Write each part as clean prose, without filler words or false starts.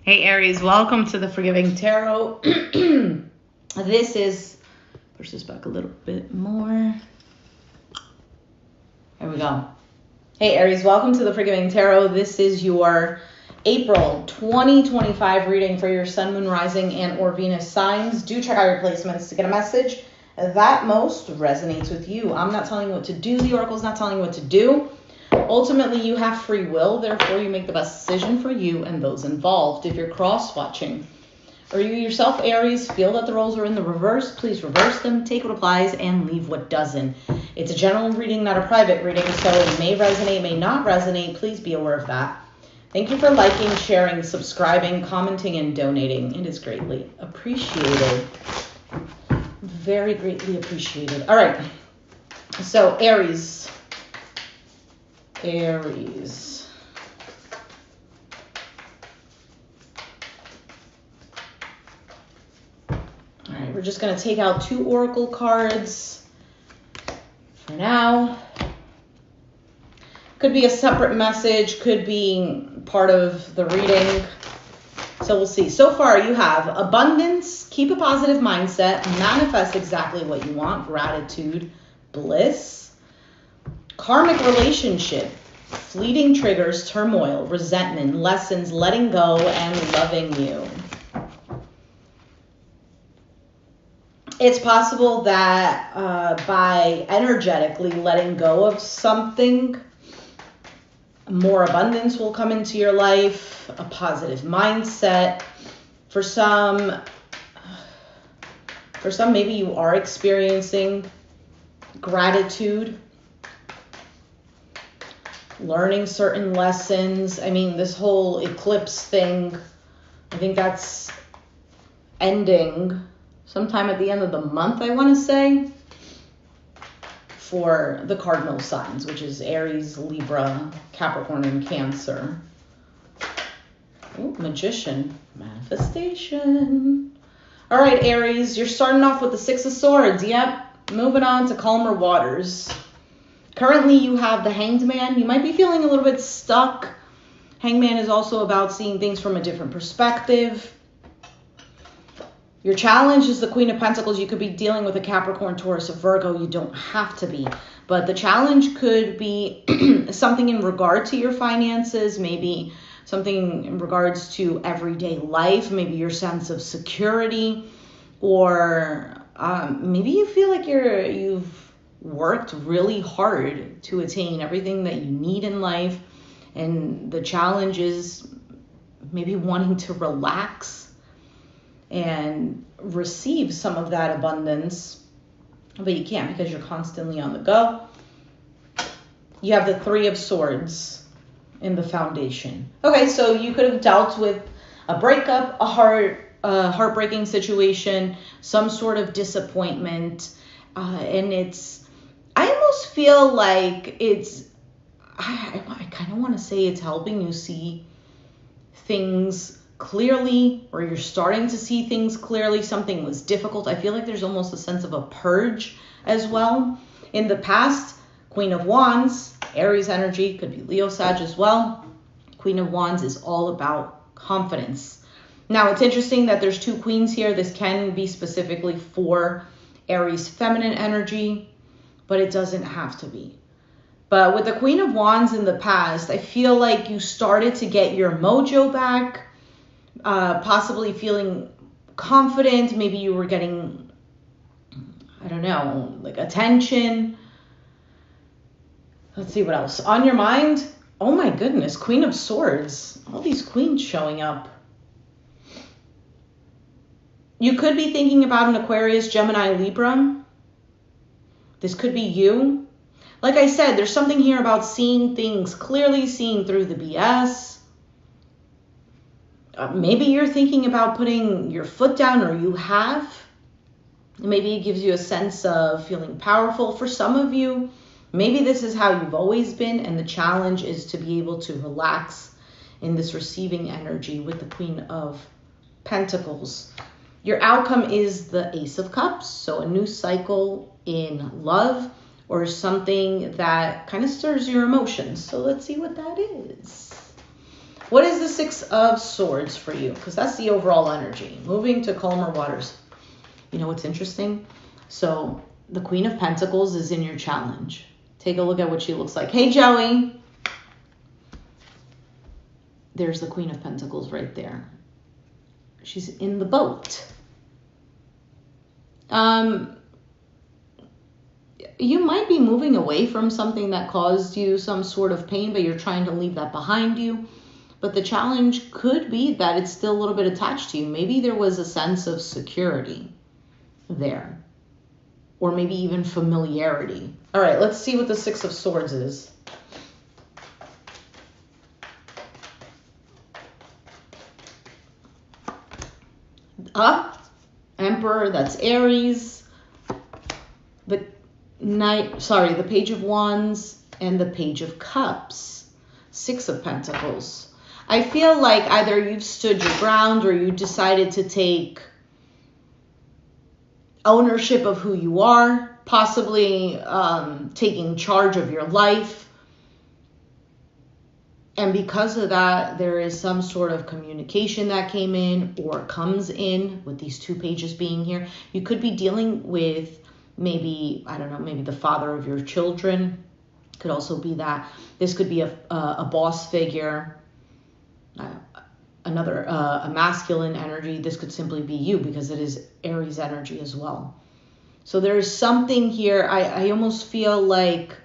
Hey Aries, welcome to the Forgiving Tarot. This is, push this back a little bit more. There we go. Hey Aries, welcome to the Forgiving Tarot. This is your April 2025 reading for your Sun, Moon, Rising, and or Venus signs. Do check out your placements to get a message that most resonates with you. I'm not telling you what to do. The Oracle's not telling you what to do. Ultimately, you have free will, therefore you make the best decision for you and those involved. If you're cross-watching or you yourself, Aries, feel that the roles are in the reverse, please reverse them, take what applies, and leave what doesn't. It's a general reading, not a private reading, so it may resonate, may not resonate. Please be aware of that. Thank you for liking, sharing, subscribing, commenting, and donating. It is greatly appreciated. Very greatly appreciated. All right, so Aries. Aries. All right, we're just going to take out 2 oracle cards for now. Could be a separate message, could be part of the reading. So we'll see. So far you have abundance, keep a positive mindset, manifest exactly what you want, gratitude, bliss. Karmic relationship, fleeting triggers, turmoil, resentment, lessons, letting go, and loving you. It's possible that by energetically letting go of something, more abundance will come into your life, a positive mindset. For some, maybe you are experiencing gratitude, learning certain lessons. I mean, this whole eclipse thing, I think that's ending sometime at the end of the month, I want to say, for the cardinal signs, which is Aries, Libra, Capricorn, and Cancer. Ooh, Magician, manifestation. All right, Aries, you're starting off with the 6 of Swords. Yep, moving on to calmer waters. Currently, you have the Hanged Man. You might be feeling a little bit stuck. Hanged Man is also about seeing things from a different perspective. Your challenge is the Queen of Pentacles. You could be dealing with a Capricorn, Taurus, or Virgo. You don't have to be. But the challenge could be something in regard to your finances, maybe something in regards to everyday life, maybe your sense of security, or maybe you feel like you've worked really hard to attain everything that you need in life, and the challenge is maybe wanting to relax and receive some of that abundance, but you can't because you're constantly on the go. You have the 3 of Swords in the foundation. Okay, so you could have dealt with a breakup, a heartbreaking situation, some sort of disappointment, and I almost feel like I kind of want to say it's helping you see things clearly, or you're starting to see things clearly. Something was difficult. I feel like there's almost a sense of a purge as well. In the past, Queen of Wands, Aries energy, could be Leo, Sag as well. Queen of Wands is all about confidence. Now, it's interesting that there's 2 queens here. This can be specifically for Aries feminine energy, but it doesn't have to be. But with the Queen of Wands in the past, I feel like you started to get your mojo back, possibly feeling confident. Maybe you were getting, I don't know, like attention. Let's see what else. On your mind, oh my goodness, Queen of Swords. All these queens showing up. You could be thinking about an Aquarius, Gemini, Libra. This could be you. Like I said, there's something here about seeing things clearly, seeing through the BS. Maybe you're thinking about putting your foot down, or you have. Maybe it gives you a sense of feeling powerful. For some of you, maybe this is how you've always been, and the challenge is to be able to relax in this receiving energy with the Queen of Pentacles. Your outcome is the Ace of Cups, so a new cycle in love, or something that kind of stirs your emotions. So let's see what that is. What is the Six of Swords for you? Because that's the overall energy. Moving to calmer waters. You know what's interesting? So the Queen of Pentacles is in your challenge. Take a look at what she looks like. Hey, Joey. There's the Queen of Pentacles right there. She's in the boat. You might be moving away from something that caused you some sort of pain, but you're trying to leave that behind you. But the challenge could be that it's still a little bit attached to you. Maybe there was a sense of security there, or maybe even familiarity. All right, let's see what the Six of Swords is. Emperor, that's Aries. The the Page of Wands and the Page of Cups. Six of Pentacles. I feel like either you've stood your ground or you decided to take ownership of who you are, possibly taking charge of your life. And because of that, there is some sort of communication that came in or comes in with these two pages being here. You could be dealing with maybe, I don't know, maybe the father of your children. Could also be that. This could be a boss figure, a masculine energy. This could simply be you because it is Aries energy as well. So there's something here. I almost feel like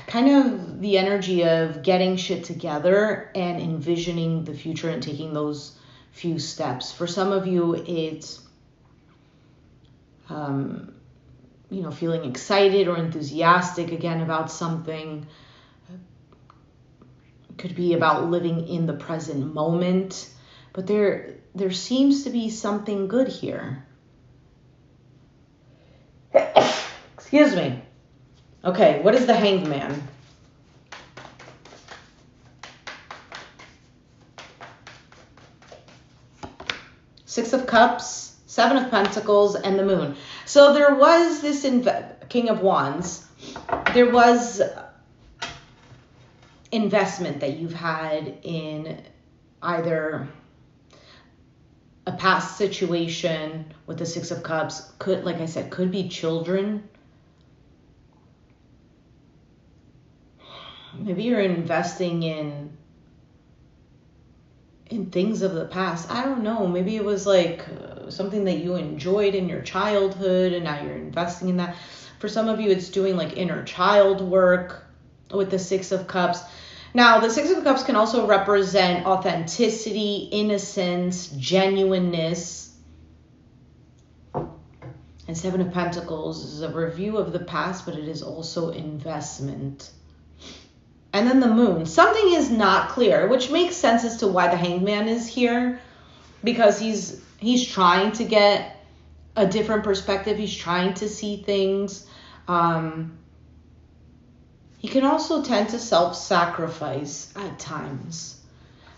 kind of the energy of getting shit together and envisioning the future and taking those few steps. For some of you, it's feeling excited or enthusiastic again about something. It could be about living in the present moment, but there seems to be something good here. Excuse me. Okay, what is the Hanged Man? Six of Cups, Seven of Pentacles, and the Moon. So there was this King of Wands. There was investment that you've had in either a past situation with the Six of Cups. Could, like I said, could be children. Maybe you're investing in things of the past. I don't know. Maybe it was like something that you enjoyed in your childhood and now you're investing in that. For some of you, it's doing like inner child work with the Six of Cups. Now, the Six of Cups can also represent authenticity, innocence, genuineness. And Seven of Pentacles is a review of the past, but it is also investment. And then the Moon. Something is not clear, which makes sense as to why the Hanged Man is here, because he's trying to get a different perspective. He's trying to see things. He can also tend to self-sacrifice at times.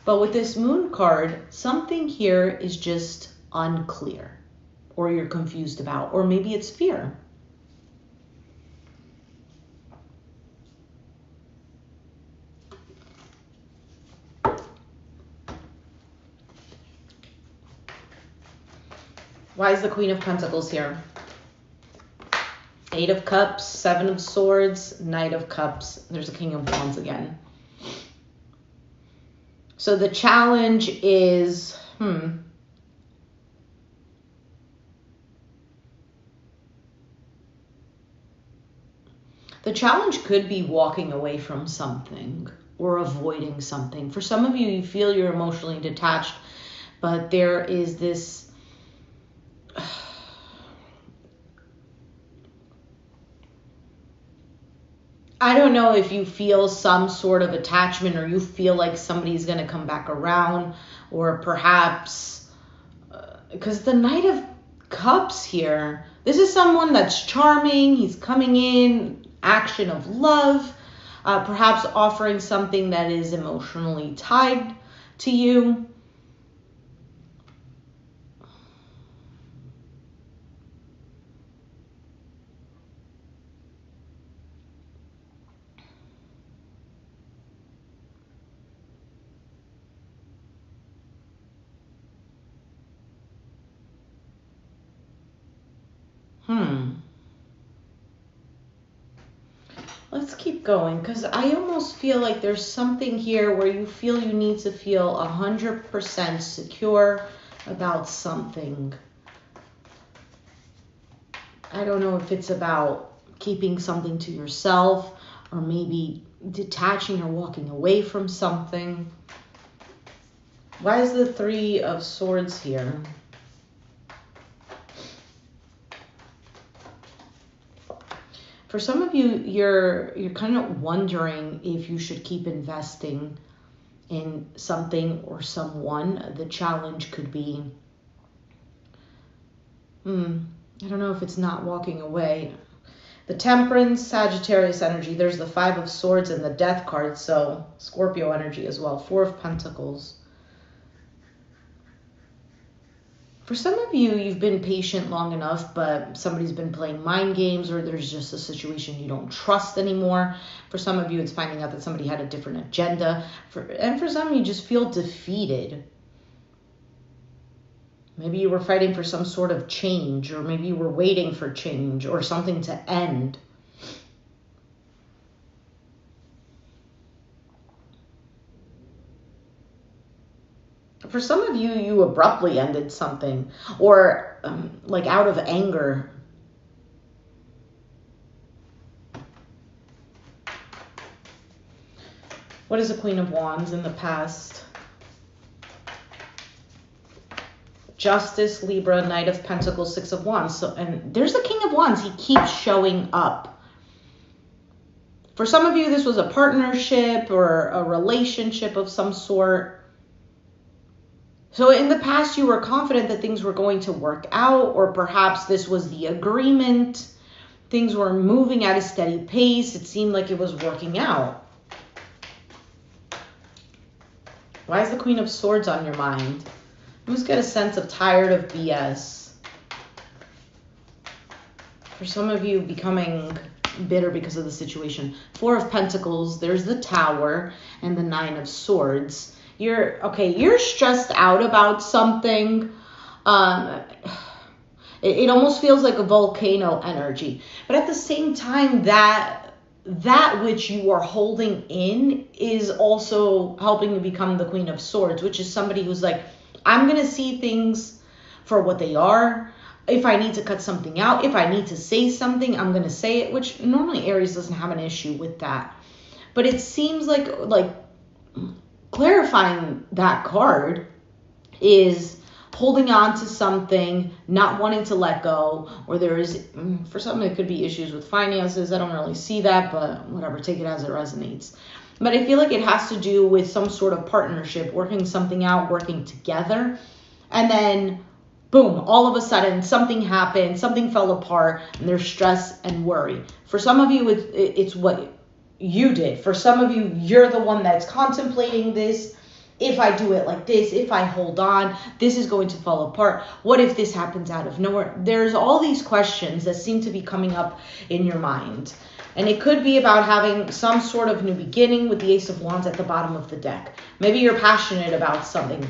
But with this Moon card, something here is just unclear, or you're confused about, or maybe it's fear. Why is the Queen of Pentacles here? Eight of Cups, Seven of Swords, Knight of Cups. There's a King of Wands again. So the challenge is, the challenge could be walking away from something or avoiding something. For some of you, you feel you're emotionally detached, but there is this I don't know if you feel some sort of attachment or you feel like somebody's going to come back around, or perhaps because the Knight of Cups here, this is someone that's charming. He's coming in, action of love, perhaps offering something that is emotionally tied to you. Let's keep going, because I almost feel like there's something here where you feel you need to feel 100% secure about something. I don't know if it's about keeping something to yourself or maybe detaching or walking away from something. Why is the Three of Swords here? For some of you, you're kind of wondering if you should keep investing in something or someone. The challenge could be, I don't know if it's not walking away. The Temperance, Sagittarius energy. There's the Five of Swords and the Death card, so Scorpio energy as well. Four of Pentacles. For some of you, you've been patient long enough, but somebody's been playing mind games, or there's just a situation you don't trust anymore. For some of you, it's finding out that somebody had a different agenda. And for some, you just feel defeated. Maybe you were fighting for some sort of change, or maybe you were waiting for change or something to end. For some of you, you abruptly ended something, or like out of anger. What is the Queen of Wands in the past? Justice, Libra, Knight of Pentacles, Six of Wands. So, and there's the King of Wands. He keeps showing up. For some of you, this was a partnership or a relationship of some sort. So in the past, you were confident that things were going to work out, or perhaps this was the agreement. Things were moving at a steady pace. It seemed like it was working out. Why is the Queen of Swords on your mind? You just get a sense of tired of BS. For some of you, becoming bitter because of the situation. Four of Pentacles, there's the Tower, and the Nine of Swords. You're stressed out about something. It almost feels like a volcano energy. But at the same time, that which you are holding in is also helping you become the Queen of Swords, which is somebody who's like, I'm going to see things for what they are. If I need to cut something out, if I need to say something, I'm going to say it, which normally Aries doesn't have an issue with that. But it seems like clarifying that card is holding on to something, not wanting to let go, or there is, for some, it could be issues with finances. I don't really see that, but whatever, take it as it resonates. But I feel like it has to do with some sort of partnership, working something out, working together. And then, boom, all of a sudden something happened, something fell apart, and there's stress and worry. For some of you, it's what you did. For some of you, you're the one that's contemplating this. If I do it like this, if I hold on, this is going to fall apart. What if this happens out of nowhere? There's all these questions that seem to be coming up in your mind. And it could be about having some sort of new beginning with the Ace of Wands at the bottom of the deck. Maybe you're passionate about something.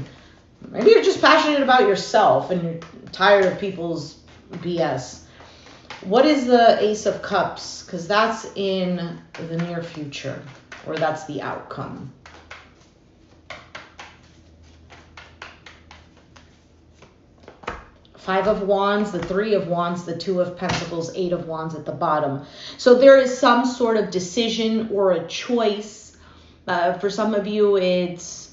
Maybe you're just passionate about yourself and you're tired of people's BS. What is the Ace of Cups? Because that's in the near future, or that's the outcome. Five of Wands, the Three of Wands, the Two of Pentacles, Eight of Wands at the bottom. So there is some sort of decision or a choice. For some of you, it's,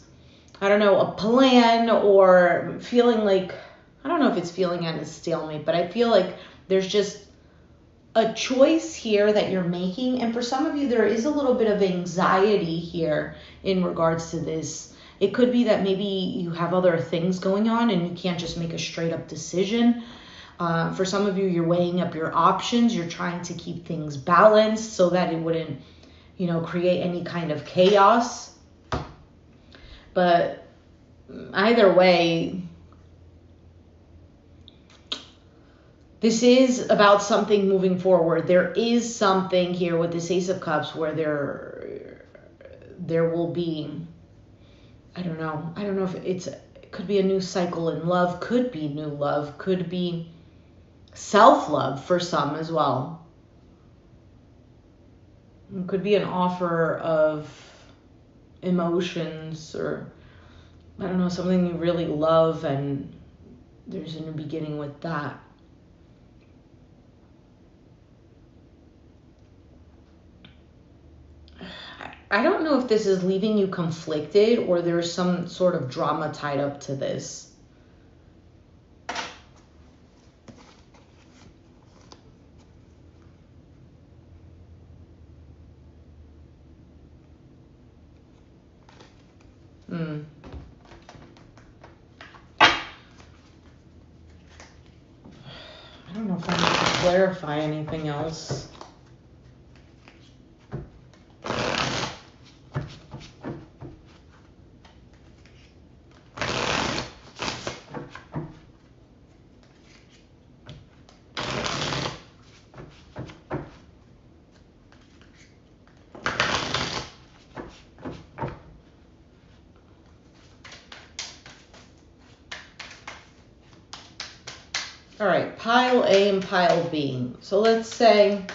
I don't know, a plan, or feeling like, I don't know if it's feeling at a stalemate, but I feel like there's just a choice here that you're making. And for some of you, there is a little bit of anxiety here in regards to this. It could be that maybe you have other things going on and you can't just make a straight up decision. For some of you, you're weighing up your options. You're trying to keep things balanced so that it wouldn't, create any kind of chaos. But either way, this is about something moving forward. There is something here with this Ace of Cups where there will be, I don't know if it could be a new cycle in love, could be new love, could be Self-love for some as well. It could be an offer of emotions, or I don't know, something you really love and there's a new beginning with that. I don't know if this is leaving you conflicted or there's some sort of drama tied up to this. I don't know if I need to clarify anything else. All right, pile A and pile B. So let's say,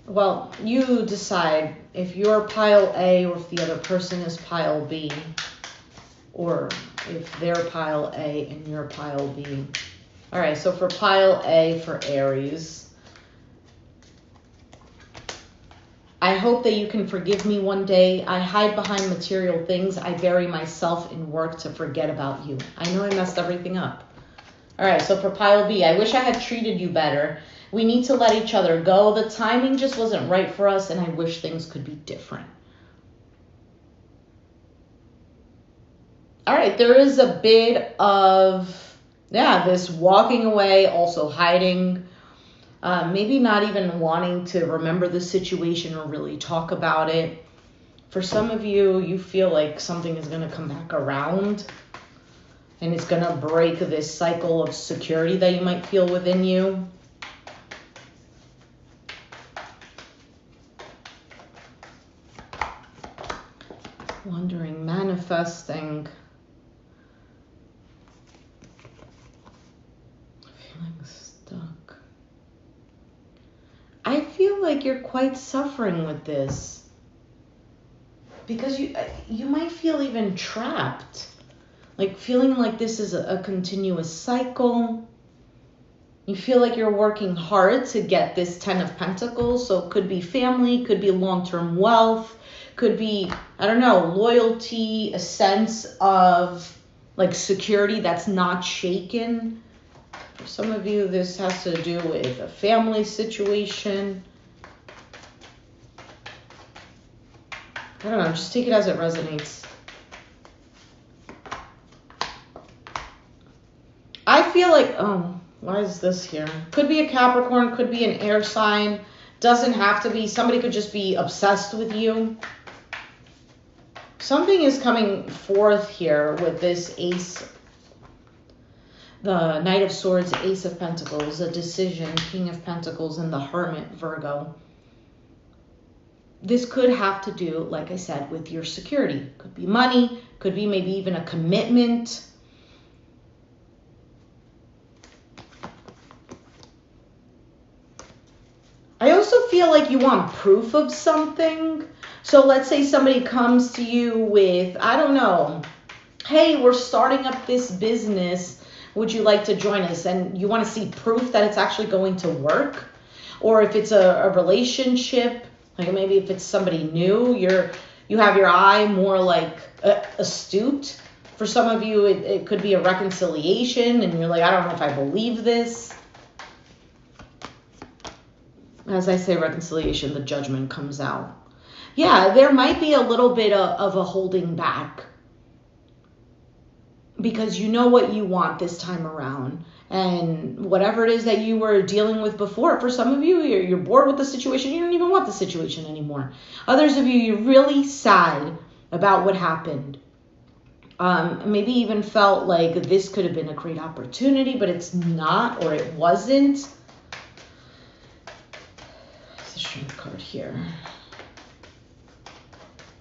well, you decide if you're pile A or if the other person is pile B, or if they're pile A and you're pile B. All right, so for pile A for Aries, I hope that you can forgive me one day. I hide behind material things. I bury myself in work to forget about you. I know I messed everything up. All right, so for pile B, I wish I had treated you better. We need to let each other go. The timing just wasn't right for us, and I wish things could be different. All right, there is a bit of, this walking away, also hiding, maybe not even wanting to remember the situation or really talk about it. For some of you, you feel like something is going to come back around. And it's going to break this cycle of security that you might feel within you. Wondering, manifesting. Feeling stuck. I feel like you're quite suffering with this. Because you might feel even trapped. Like feeling like this is a continuous cycle. You feel like you're working hard to get this 10 of Pentacles. So it could be family, could be long-term wealth, could be, I don't know, loyalty, a sense of like security that's not shaken. For some of you, this has to do with a family situation. I don't know, just take it as it resonates. I feel like, why is this here? Could be a Capricorn, could be an air sign. Doesn't have to be. Somebody could just be obsessed with you. Something is coming forth here with this Ace, the Knight of Swords, Ace of Pentacles, a decision, King of Pentacles, and the Hermit, Virgo. This could have to do, like I said, with your security. Could be money, could be maybe even a commitment. I also feel like you want proof of something. So let's say somebody comes to you with, I don't know, hey, we're starting up this business. Would you like to join us? And you want to see proof that it's actually going to work. Or if it's a relationship, like maybe if it's somebody new, you have your eye more like astute. For some of you, it could be a reconciliation and you're like, I don't know if I believe this. As I say reconciliation, the judgment comes out. Yeah, there might be a little bit of a holding back because you know what you want this time around. And whatever it is that you were dealing with before, for some of you, you're bored with the situation. You don't even want the situation anymore. Others of you, you're really sad about what happened. Maybe even felt like this could have been a great opportunity, but it's not, or it wasn't. Strength card here.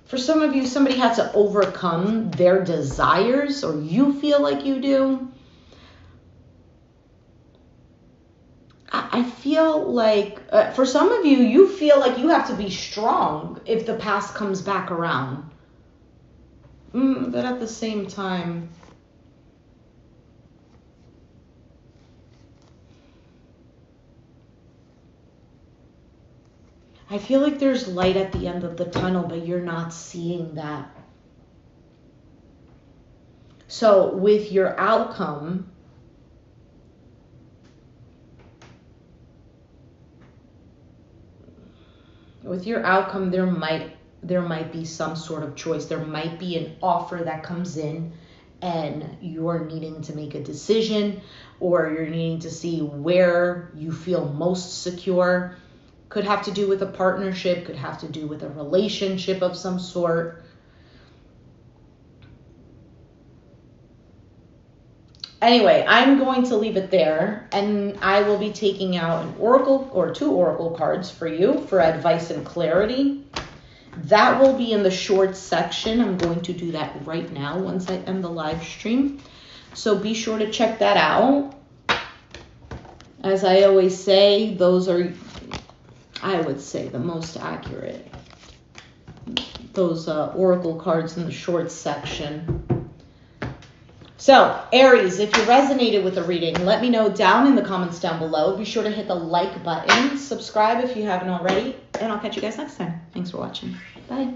For some of you, somebody had to overcome their desires, or you feel like you do. I feel like for some of you, you feel like you have to be strong if the past comes back around. But at the same time, I feel like there's light at the end of the tunnel, but you're not seeing that. So with your outcome, there might be some sort of choice. There might be an offer that comes in and you're needing to make a decision, or you're needing to see where you feel most secure. Could have to do with a partnership, could have to do with a relationship of some sort. Anyway, I'm going to leave it there, and I will be taking out an oracle or 2 oracle cards for you for advice and clarity. That will be in the short section. I'm going to do that right now once I end the live stream. So be sure to check that out. As I always say, those are, I would say, the most accurate. Those oracle cards in the short section. So, Aries, if you resonated with the reading, let me know down in the comments down below. Be sure to hit the like button, subscribe if you haven't already, and I'll catch you guys next time. Thanks for watching. Bye.